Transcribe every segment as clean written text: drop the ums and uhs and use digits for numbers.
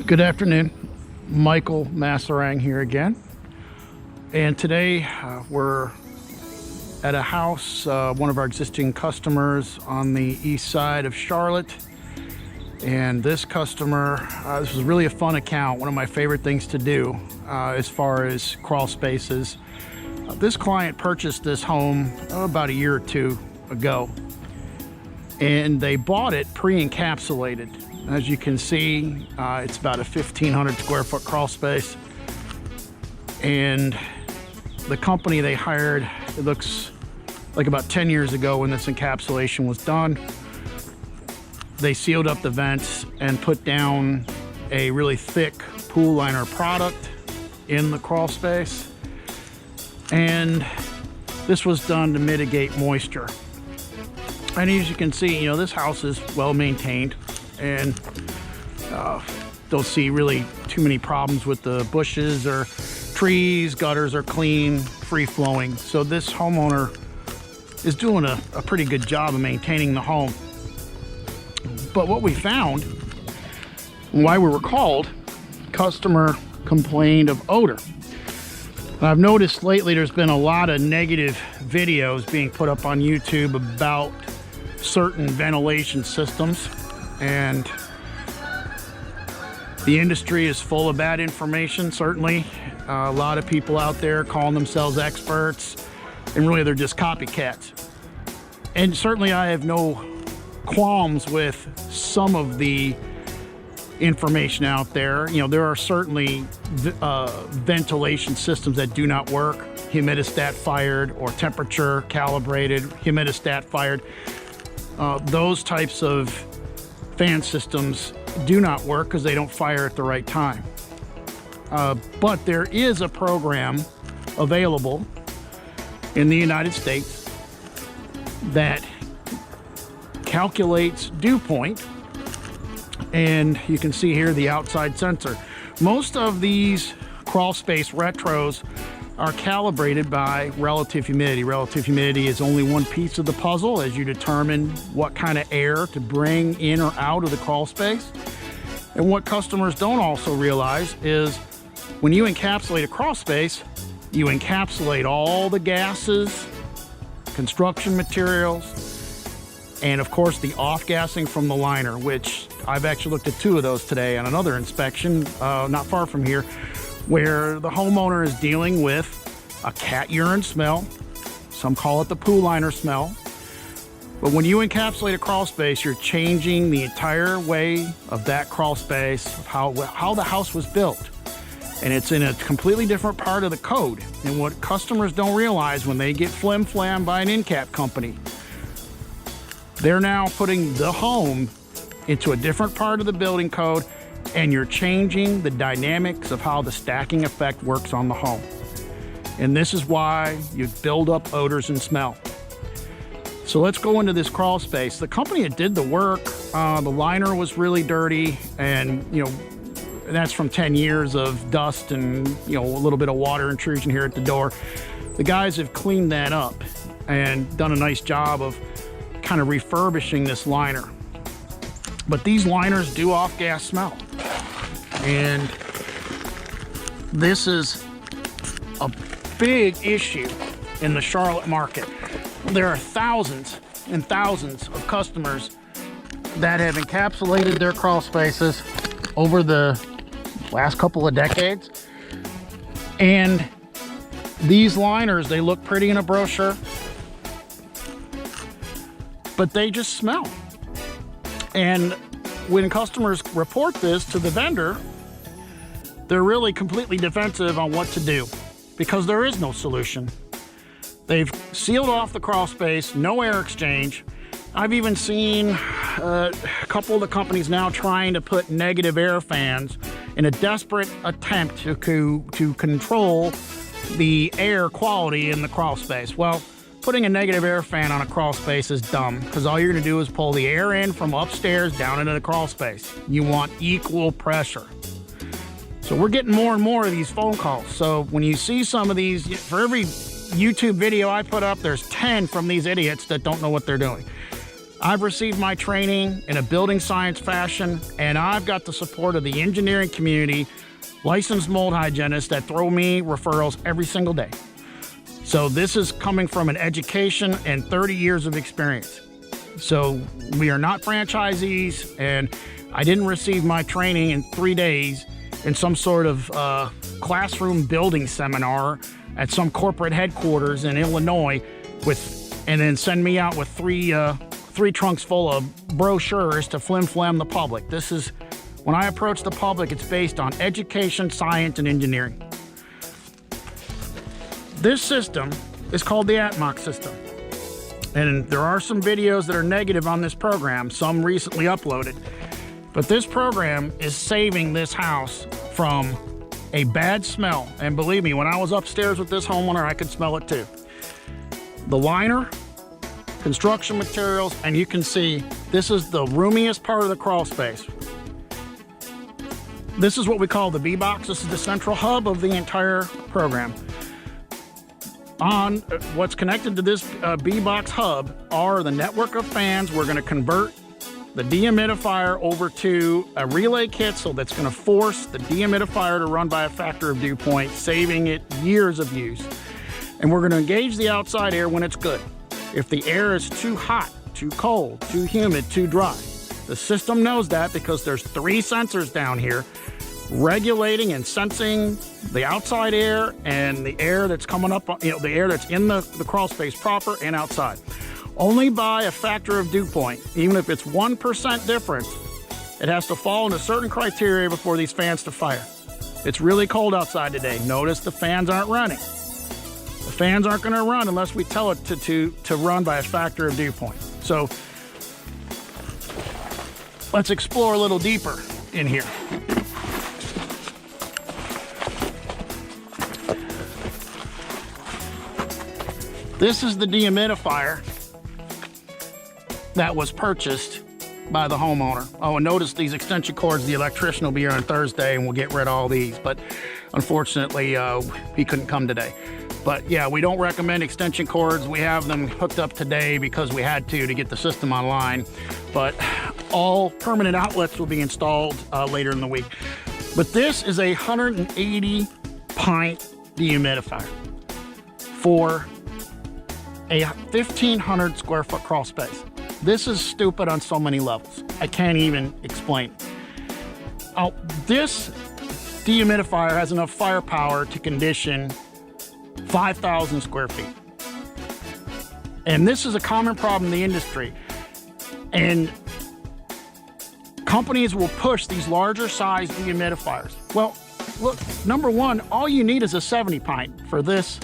Good afternoon, Michael Masserang here again, and today we're at a house, one of our existing customers on the east side of Charlotte. And this customer, this was really a fun account, one of my favorite things to do as far as crawl spaces. This client purchased this home about a year or two ago, and they bought it pre-encapsulated. As you can see, it's about a 1,500 square foot crawl space, and the company they hired, it looks like about 10 years ago when this encapsulation was done, they sealed up the vents and put down a really thick pool liner product in the crawl space, and this was done to mitigate moisture. And as you can see, this house is well maintained, and don't see really too many problems with the bushes or trees. Gutters are clean, free flowing. So this homeowner is doing a pretty good job of maintaining the home. But what we found, and why we were called, customer complained of odor. And I've noticed lately there's been a lot of negative videos being put up on YouTube about certain ventilation systems, and the industry is full of bad information. Certainly a lot of people out there calling themselves experts, and really they're just copycats. And certainly I have no qualms with some of the information out there. There are certainly ventilation systems that do not work, humidistat fired or temperature calibrated, humidistat fired. Those types of fan systems do not work because they don't fire at the right time. But there is a program available in the United States that calculates dew point, and you can see here the outside sensor. Most of these crawl space retros are calibrated by relative humidity. Relative humidity is only one piece of the puzzle as you determine what kind of air to bring in or out of the crawl space. And what customers don't also realize is when you encapsulate a crawl space, you encapsulate all the gases, construction materials, and of course the off-gassing from the liner, which I've actually looked at 2 of those today on another inspection not far from here, where the homeowner is dealing with a cat urine smell. Some call it the pool liner smell. But when you encapsulate a crawl space, you're changing the entire way of that crawl space, of how the house was built. And it's in a completely different part of the code. And what customers don't realize when they get flim-flam by an in-cap company, they're now putting the home into a different part of the building code, and you're changing the dynamics of how the stacking effect works on the home. And this is why you build up odors and smell. So let's go into this crawl space. The company that did the work, the liner was really dirty, and that's from 10 years of dust and a little bit of water intrusion here at the door. The guys have cleaned that up and done a nice job of kind of refurbishing this liner. But these liners do off-gas smell, and this is a big issue in the Charlotte market. There are thousands and thousands of customers that have encapsulated their crawl spaces over the last couple of decades, and these liners, they look pretty in a brochure, but they just smell. And when customers report this to the vendor, they're really completely defensive on what to do because there is no solution. They've sealed off the crawl space, no air exchange. I've even seen a couple of the companies now trying to put negative air fans in a desperate attempt to control the air quality in the crawl space. Well, putting a negative air fan on a crawl space is dumb because all you're going to do is pull the air in from upstairs down into the crawl space. You want equal pressure. So we're getting more and more of these phone calls. So when you see some of these, for every YouTube video I put up, there's 10 from these idiots that don't know what they're doing. I've received my training in a building science fashion, and I've got the support of the engineering community, licensed mold hygienists that throw me referrals every single day. So this is coming from an education and 30 years of experience. So we are not franchisees, and I didn't receive my training in 3 days in some sort of classroom building seminar at some corporate headquarters in Illinois and then send me out with three trunks full of brochures to flim-flam the public. This is, when I approach the public, it's based on education, science, and engineering. This system is called the ATMOX system. And there are some videos that are negative on this program, some recently uploaded. But this program is saving this house from a bad smell. And believe me, when I was upstairs with this homeowner, I could smell it too. The liner, construction materials, and you can see this is the roomiest part of the crawl space. This is what we call the B-box. This is the central hub of the entire program. On what's connected to this B-box hub are the network of fans. We're going to convert the dehumidifier over to a relay kit, so that's going to force the dehumidifier to run by a factor of dew point, saving it years of use. And we're going to engage the outside air when it's good. If the air is too hot, too cold, too humid, too dry, the system knows that because there's 3 sensors down here regulating and sensing the outside air and the air that's coming up, the air that's in the crawl space proper and outside. Only by a factor of dew point, even if it's 1% difference, it has to fall into certain criteria before these fans to fire. It's really cold outside today. Notice the fans aren't running. The fans aren't going to run unless we tell it to run by a factor of dew point. So let's explore a little deeper in here. This is the dehumidifier that was purchased by the homeowner. Oh, and notice these extension cords, the electrician will be here on Thursday and we'll get rid of all these, but unfortunately he couldn't come today. But yeah, we don't recommend extension cords. We have them hooked up today because we had to get the system online, but all permanent outlets will be installed later in the week. But this is a 180 pint dehumidifier for a 1,500 square foot crawl space. This is stupid on so many levels. I can't even explain. Oh, this dehumidifier has enough firepower to condition 5,000 square feet. And this is a common problem in the industry. And companies will push these larger size dehumidifiers. Well, look, number one, all you need is a 70 pint for this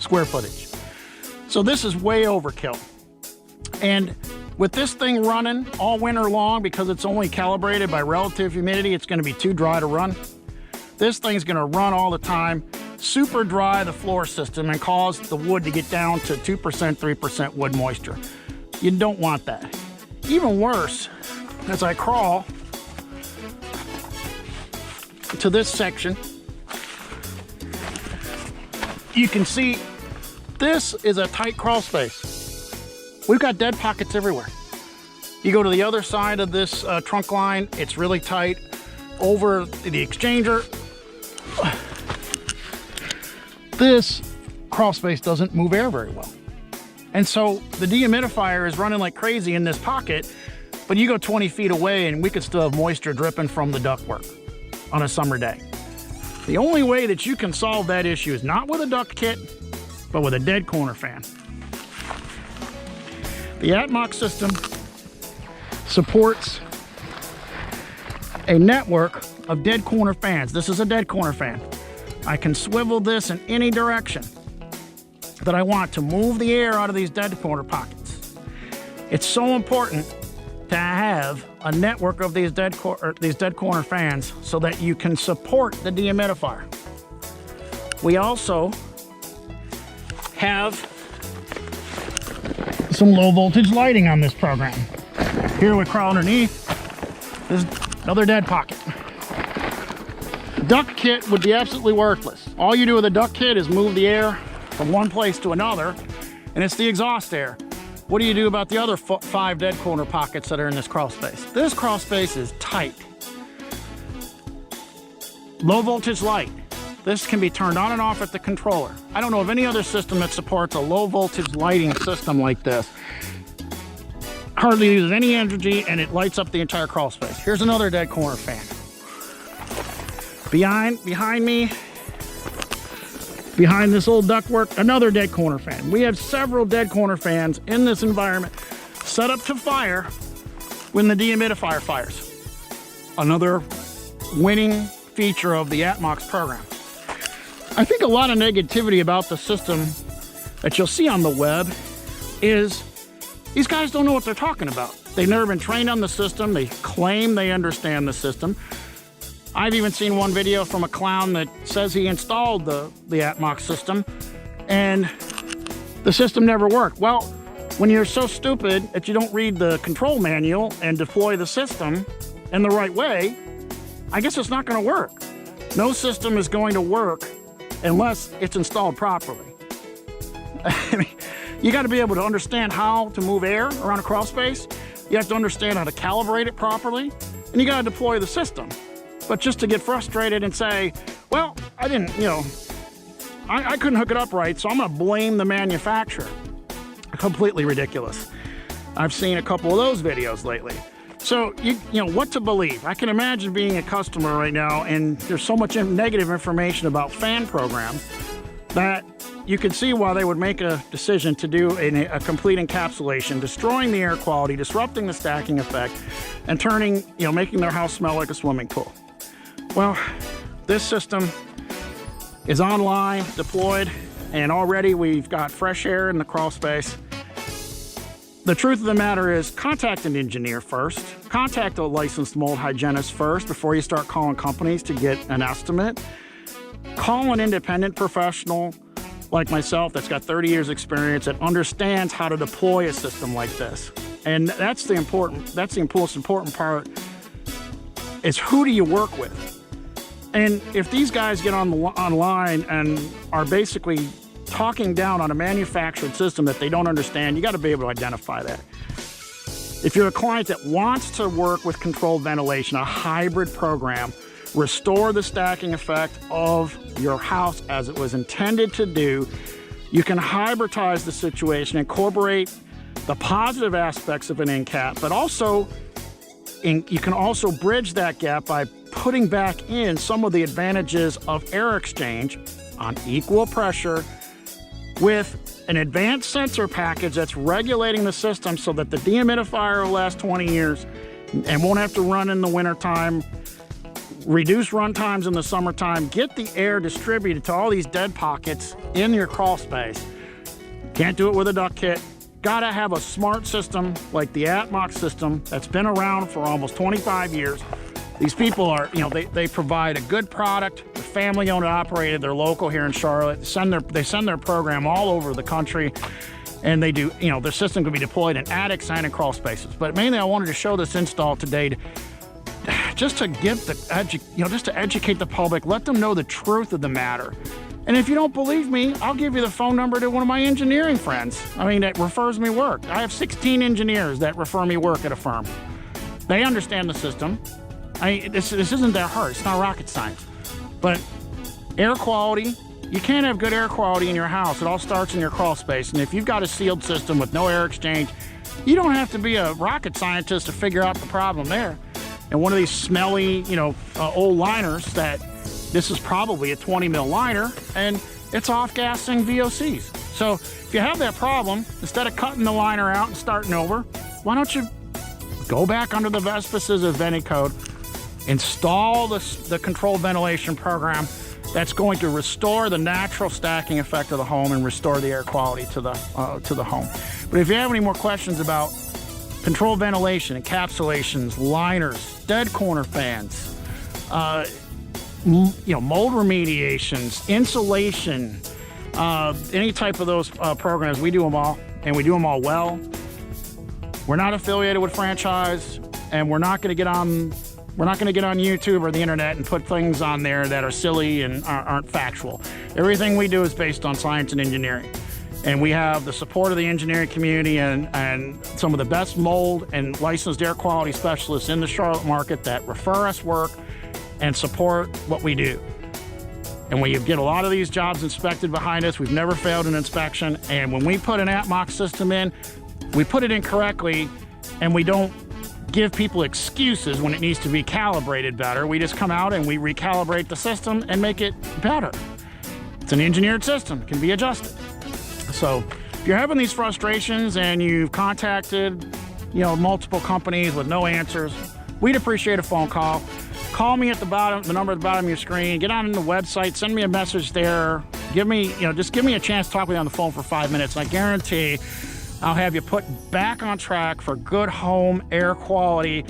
square footage. So this is way overkill. And with this thing running all winter long, because it's only calibrated by relative humidity, it's going to be too dry to run. This thing's going to run all the time, super dry the floor system, and cause the wood to get down to 2%, 3% wood moisture. You don't want that. Even worse, as I crawl to this section, you can see this is a tight crawl space. We've got dead pockets everywhere. You go to the other side of this trunk line, it's really tight. Over the exchanger, this crawl space doesn't move air very well. And so the dehumidifier is running like crazy in this pocket, but you go 20 feet away and we could still have moisture dripping from the ductwork on a summer day. The only way that you can solve that issue is not with a duct kit, but with a dead corner fan. The ATMOX system supports a network of dead corner fans. This is a dead corner fan. I can swivel this in any direction that I want to move the air out of these dead corner pockets. It's so important to have a network of these dead corner fans so that you can support the dehumidifier. We also have some low voltage lighting on this program. Here we crawl underneath. There's another dead pocket. Duct kit would be absolutely worthless. All you do with a duct kit is move the air from one place to another, and it's the exhaust air. What do you do about the other 5 dead corner pockets that are in this crawl space? This crawl space is tight. Low voltage light. This can be turned on and off at the controller. I don't know of any other system that supports a low voltage lighting system like this. Hardly uses any energy and it lights up the entire crawl space. Here's another dead corner fan. Behind me, behind this old ductwork, another dead corner fan. We have several dead corner fans in this environment set up to fire when the dehumidifier fires. Another winning feature of the ATMOX program. I think a lot of negativity about the system that you'll see on the web is these guys don't know what they're talking about. They've never been trained on the system. They claim they understand the system. I've even seen one video from a clown that says he installed the ATMOX system and the system never worked. Well, when you're so stupid that you don't read the control manual and deploy the system in the right way, I guess it's not going to work. No system is going to work unless it's installed properly. I mean, you got to be able to understand how to move air around a crawl space. You have to understand how to calibrate it properly, and you got to deploy the system. But just to get frustrated and say, well, I didn't, I couldn't hook it up right, so I'm going to blame the manufacturer. Completely ridiculous. I've seen a couple of those videos lately. So, you know, what to believe? I can imagine being a customer right now, and there's so much negative information about fan programs that you can see why they would make a decision to do a complete encapsulation, destroying the air quality, disrupting the stacking effect, and turning, making their house smell like a swimming pool. Well, this system is online, deployed, and already we've got fresh air in the crawl space. The truth of the matter is, contact an engineer first. Contact a licensed mold hygienist first before you start calling companies to get an estimate. Call an independent professional like myself that's got 30 years experience that understands how to deploy a system like this. And that's the most important part, is who do you work with? And if these guys get online and are basically talking down on a manufactured system that they don't understand, you got to be able to identify that. If you're a client that wants to work with controlled ventilation, a hybrid program, restore the stacking effect of your house as it was intended to do, you can hybridize the situation, incorporate the positive aspects of an end cap, but also you can also bridge that gap by putting back in some of the advantages of air exchange on equal pressure with an advanced sensor package that's regulating the system so that the dehumidifier will last 20 years and won't have to run in the wintertime, reduce run times in the summertime, get the air distributed to all these dead pockets in your crawl space. Can't do it with a duct kit. Gotta have a smart system like the ATMOX system that's been around for almost 25 years. These people are, they provide a good product. They're family owned and operated. They're local here in Charlotte. They send their program all over the country, and they do, their system can be deployed in attics and in crawl spaces. But mainly I wanted to show this install today just to give just to educate the public, let them know the truth of the matter. And if you don't believe me, I'll give you the phone number to one of my engineering friends. That refers me work. I have 16 engineers that refer me work at a firm. They understand the system. This isn't that hard. It's not rocket science. But air quality, you can't have good air quality in your house. It all starts in your crawl space. And if you've got a sealed system with no air exchange, you don't have to be a rocket scientist to figure out the problem there. And one of these smelly, old liners that this is probably a 20 mil liner, and it's off-gassing VOCs. So if you have that problem, instead of cutting the liner out and starting over, why don't you go back under the auspices of VentiCode, install the controlled ventilation program that's going to restore the natural stacking effect of the home and restore the air quality to the home. But if you have any more questions about controlled ventilation, encapsulations, liners, dead corner fans, mold remediations, insulation, any type of those programs, we do them all, and we do them all well. We're not affiliated with franchise, and we're not going to get on YouTube or the internet and put things on there that are silly and aren't factual. Everything we do is based on science and engineering. And we have the support of the engineering community and some of the best mold and licensed air quality specialists in the Charlotte market that refer us work and support what we do. And we get a lot of these jobs inspected behind us. We've never failed an inspection. And when we put an ATMOX system in, we put it in correctly, and we don't give people excuses when it needs to be calibrated better. We just come out and we recalibrate the system and make it better. It's an engineered system, can be adjusted. So if you're having these frustrations and you've contacted, multiple companies with no answers, we'd appreciate a phone call. Call me at the bottom, the number at the bottom of your screen. Get on the website, send me a message there. Just give me a chance to talk with you on the phone for 5 minutes. And I guarantee I'll have you put back on track for good home air quality,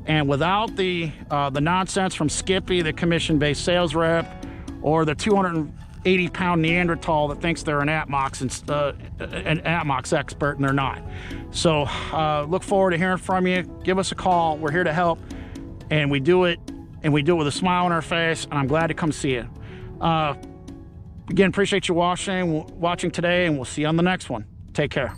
and without the nonsense from Skippy, the commission-based sales rep, or the 280-pound Neanderthal that thinks they're an ATMOX expert, and they're not. So look forward to hearing from you. Give us a call. We're here to help, and we do it with a smile on our face, and I'm glad to come see you. Again, appreciate you watching today, and we'll see you on the next one. Take care.